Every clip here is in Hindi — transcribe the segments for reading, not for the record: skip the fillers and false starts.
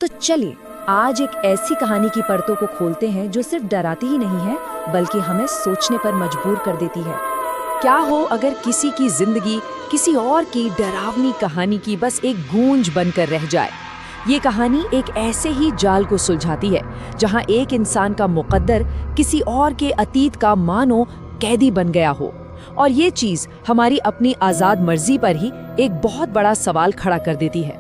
तो चलिए आज एक ऐसी कहानी की परतों को खोलते हैं जो सिर्फ डराती ही नहीं है बल्कि हमें सोचने पर मजबूर कर देती है। क्या हो अगर किसी की जिंदगी किसी और की डरावनी कहानी की बस एक गूंज बनकर रह जाए। ये कहानी एक ऐसे ही जाल को सुलझाती है जहां एक इंसान का मुकद्दर किसी और के अतीत का मानो कैदी बन गया हो, और ये चीज हमारी अपनी आजाद मर्जी पर ही एक बहुत बड़ा सवाल खड़ा कर देती है।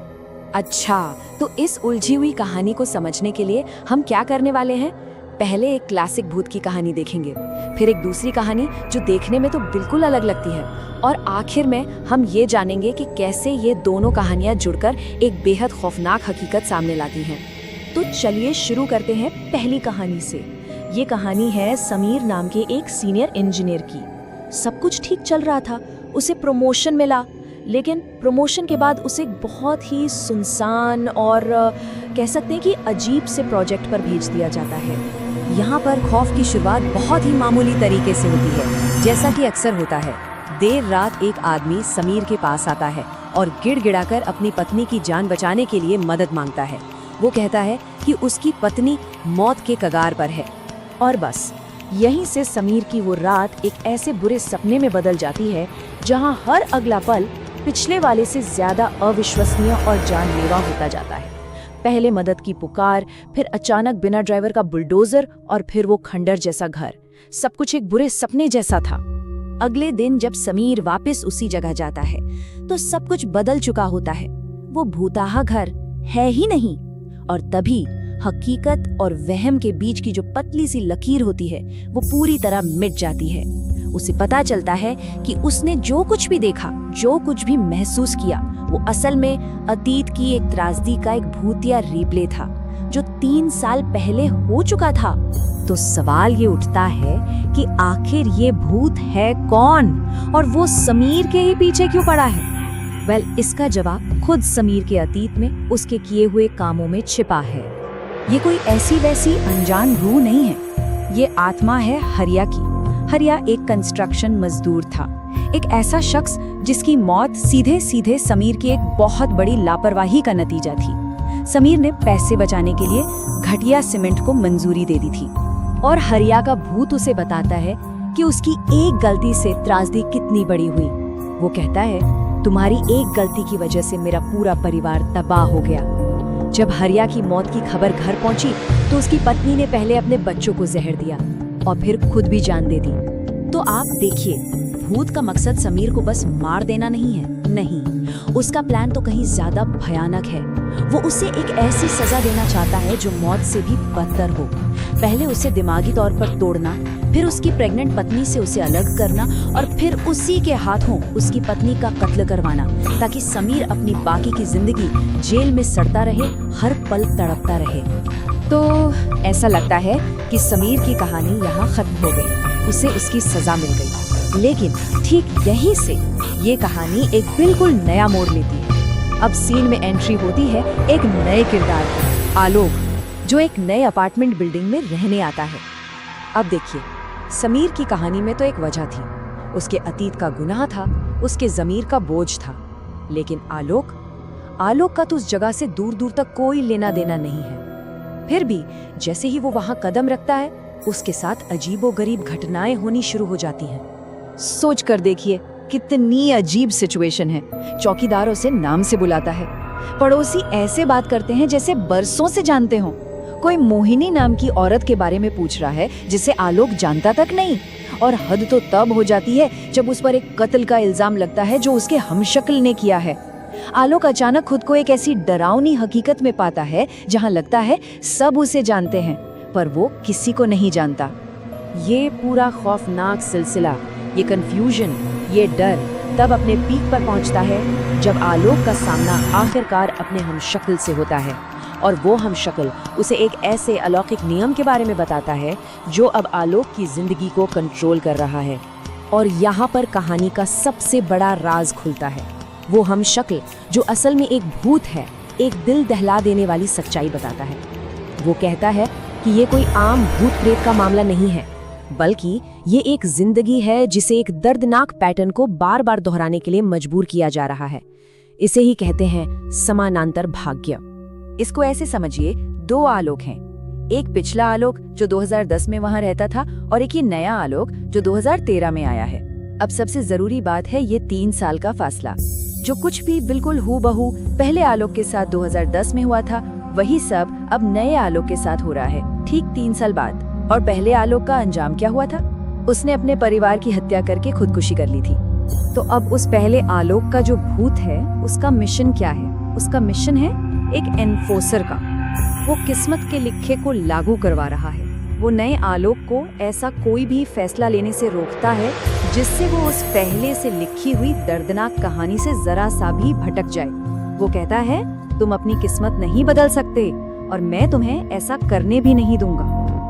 अच्छा, तो इस उलझी हुई कहानी को समझने के लिए हम क्या करने वाले हैं? पहले एक क्लासिक भूत की कहानी देखेंगे, फिर एक दूसरी कहानी जो देखने में तो बिल्कुल अलग लगती है, और आखिर में हम ये जानेंगे कि कैसे ये दोनों कहानियां जुड़कर एक बेहद खौफनाक हकीकत सामने लाती हैं। तो चलिए शुरू करते हैं पहली कहानी से। ये कहानी है समीर नाम के एक सीनियर इंजीनियर की। सब कुछ ठीक चल रहा था, उसे प्रमोशन मिला, लेकिन प्रमोशन के बाद उसे एक बहुत ही सुनसान और कह सकते हैं कि अजीब से प्रोजेक्ट पर भेज दिया जाता है। यहाँ पर खौफ की शुरुआत बहुत ही मामूली तरीके से होती है, जैसा कि अक्सर होता है। देर रात एक आदमी समीर के पास आता है और गिड़गिड़ाकर अपनी पत्नी की जान बचाने के लिए मदद मांगता है। वो कहता है कि उसकी पत्नी मौत के कगार पर है, और बस यहीं से समीर की वो रात एक ऐसे बुरे सपने में बदल जाती है जहां हर अगला पल पिछले वाले से ज्यादा अविश्वसनीय और जानलेवा होता जाता है। पहले मदद की पुकार, फिर अचानक बिना ड्राइवर का बुलडोजर, और फिर वो खंडर जैसा घर। सब कुछ एक बुरे सपने जैसा था। अगले दिन जब समीर वापस उसी जगह जाता है तो सब कुछ बदल चुका होता है। वो भूताहा घर है ही नहीं, और तभी हकीकत और वहम के बीच की जो पतली सी लकीर होती है वो पूरी तरह मिट जाती है। उसे पता चलता है कि उसने जो कुछ भी देखा, जो कुछ भी महसूस किया, वो असल में अतीत की एक त्रासदी का एक भूतिया रिप्ले था जो 3 साल पहले हो चुका था। तो सवाल ये उठता है कि आखिर ये भूत है कौन, और वो समीर के ही पीछे क्यों पड़ा है? इसका जवाब खुद समीर के अतीत में उसके किए हुए कामों में छिपा है। ये कोई ऐसी वैसी अनजान रूह नहीं है, ये आत्मा है हरिया की। हरिया एक कंस्ट्रक्शन मजदूर था, एक ऐसा शख्स जिसकी मौत सीधे सीधे समीर की एक बहुत बड़ी लापरवाही का नतीजा थी। समीर ने पैसे बचाने के लिए घटिया सीमेंट को मंजूरी दे दी थी, और हरिया का भूत उसे बताता है कि उसकी एक गलती से त्रासदी कितनी बड़ी हुई। वो कहता है, तुम्हारी एक गलती की वजह से मेरा पूरा परिवार तबाह हो गया। जब हरिया की मौत की खबर घर पहुंची तो उसकी पत्नी ने पहले अपने बच्चों को जहर दिया और फिर खुद भी जान दे दी। तो आप देखिए, भूत का मकसद समीर को बस मार देना नहीं है, नहीं, उसका प्लान तो कहीं ज्यादा भयानक है। वो उसे एक ऐसी सजा देना चाहता है जो मौत से भी बदतर हो। पहले उसे दिमागी तौर पर तोड़ना, फिर उसकी प्रेग्नेंट पत्नी से उसे अलग करना, और फिर उसी के हाथों उसकी पत्नी का कत्ल करवाना, ताकि समीर अपनी बाकी की जिंदगी जेल में सड़ता रहे, हर पल तड़पता रहे। तो ऐसा लगता है कि समीर की कहानी यहाँ खत्म हो गई, उसे उसकी सजा मिल गई। लेकिन ठीक यहीं से ये कहानी एक बिल्कुल नया मोड़ लेती है। अब सीन में एंट्री होती है एक नए किरदार की, आलोक, जो एक नए अपार्टमेंट बिल्डिंग में रहने आता है। अब देखिए, समीर की कहानी में तो एक वजह थी, उसके अतीत का गुनाह था, उसके ज़मीर का बोझ था। लेकिन आलोक का तो उस जगह से दूर दूर तक कोई लेना देना नहीं है। फिर भी जैसे ही वो वहां कदम रखता है, उसके साथ अजीबोगरीब घटनाएं होनी शुरू हो जाती हैं। सोच कर देखिए, कितनी अजीब सिचुएशन है। चौकीदार उसे नाम से बुलाता है, पड़ोसी ऐसे बात करते हैं जैसे बरसों से जानते हों। कोई मोहिनी नाम की औरत के बारे में पूछ रहा है जिसे आलोक जानता तक नहीं, और हद तो तब हो जाती है जब उस पर एक कत्ल का इल्जाम लगता है जो उसके हमशक्ल ने किया है। आलोक अचानक खुद को एक ऐसी डरावनी हकीकत में पाता है जहां लगता है सब उसे जानते हैं, पर वो किसी को नहीं जानता। ये पूरा खौफनाक सिलसिला, ये कंफ्यूजन, ये डर तब अपने पीक पर पहुंचता है जब आलोक का सामना आखिरकार अपने हमशक्ल से होता है, और वो हमशक्ल उसे एक ऐसे अलौकिक नियम के बारे में बताता है जो अब आलोक की जिंदगी को कंट्रोल कर रहा है। और यहाँ पर कहानी का सबसे बड़ा राज खुलता है। वो हमशक्ल जो असल में एक भूत है, एक दिल दहला देने वाली सच्चाई बताता है। वो कहता है कि ये कोई आम भूत प्रेत का मामला नहीं है, बल्कि ये एक जिंदगी है जिसे एक दर्दनाक पैटर्न को बार बार दोहराने के लिए मजबूर किया जा रहा है। इसे ही कहते हैं समानांतर भाग्य। इसको ऐसे समझिए, दो आलोक हैं। एक पिछला आलोक जो 2010 में वहां रहता था और एक ये नया आलोक जो 2013 में आया है। अब सबसे जरूरी बात है ये 3 साल का फासला। जो कुछ भी बिल्कुल हूबहू पहले आलोक के साथ 2010 में हुआ था, वही सब अब नए आलोक के साथ हो रहा है, ठीक 3 साल बाद। और पहले आलोक का अंजाम क्या हुआ था? उसने अपने परिवार की हत्या करके खुदकुशी कर ली थी। तो अब उस पहले आलोक का जो भूत है, उसका मिशन क्या है? उसका मिशन है एक एनफोर्सर का। वो किस्मत के लिखे को लागू करवा रहा है। वो नए आलोक को ऐसा कोई भी फैसला लेने से रोकता है जिससे वो उस पहले से लिखी हुई दर्दनाक कहानी से जरा सा भी भटक जाए। वो कहता है, तुम अपनी किस्मत नहीं बदल सकते और मैं तुम्हें ऐसा करने भी नहीं दूंगा।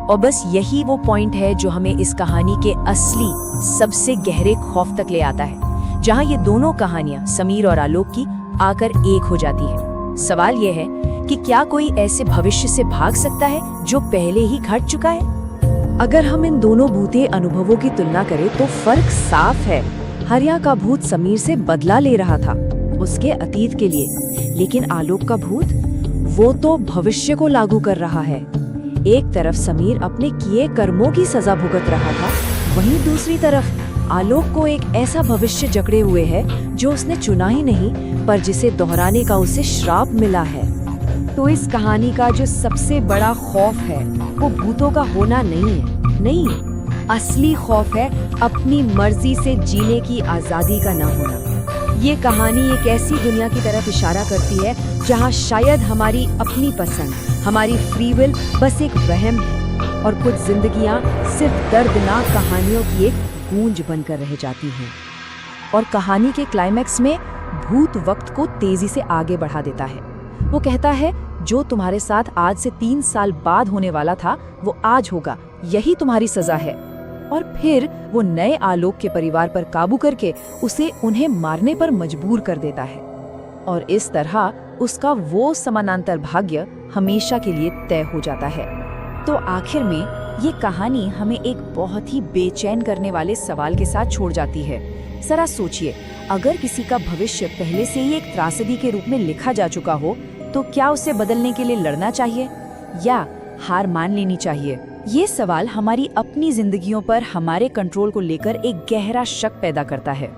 और बस यही वो पॉइंट है जो हमें इस कहानी के असली सबसे गहरे खौफ तक ले आता है, जहाँ ये दोनों कहानियां समीर और आलोक की आकर एक हो जाती है। सवाल ये है कि क्या कोई ऐसे भविष्य से भाग सकता है जो पहले ही घट चुका है? अगर हम इन दोनों भूते अनुभवों की तुलना करें तो फर्क साफ है। हरिया का भूत समीर से बदला ले रहा था उसके अतीत के लिए, लेकिन आलोक का भूत वो तो भविष्य को लागू कर रहा है। एक तरफ समीर अपने किए कर्मों की सजा भुगत रहा था, वहीं दूसरी तरफ आलोक को एक ऐसा भविष्य जकड़े हुए है जो उसने चुना ही नहीं, पर जिसे दोहराने का उसे श्राप मिला है। तो इस कहानी का जो सबसे बड़ा खौफ है वो भूतों का होना नहीं, असली खौफ है अपनी मर्जी से जीने की आजादी का न होना। ये कहानी एक ऐसी दुनिया की तरफ इशारा करती है जहाँ शायद हमारी अपनी पसंद, हमारी फ्री विल बस एक वहम है और कुछ जिंदगियाँ सिर्फ दर्दनाक कहानियों की एक गूंज बनकर रह जाती हैं। और कहानी के क्लाइमैक्स में भूत वक्त को तेजी से आगे बढ़ा देता है। वो कहता है, जो तुम्हारे साथ आज से 3 साल बाद होने वाला था वो आज होगा, यही तुम्हारी सजा है। और फिर वो नए आलोक के परिवार पर काबू करके उसे उन्हें मारने पर मजबूर कर देता है। और इस तरह उसका वो समानांतर भाग्य हमेशा के लिए तय हो जाता है। तो आखिर में ये कहानी हमें एक बहुत ही बेचैन करने वाले सवाल के साथ छोड़ जाती है। जरा सोचिए, अगर किसी का भविष्य पहले से ही एक त्रासदी के रूप में लिखा जा चुका हो तो क्या उसे बदलने के लिए लड़ना चाहिए या हार मान लेनी चाहिए? ये सवाल हमारी अपनी जिंदगियों पर हमारे कंट्रोल को लेकर एक गहरा शक पैदा करता है।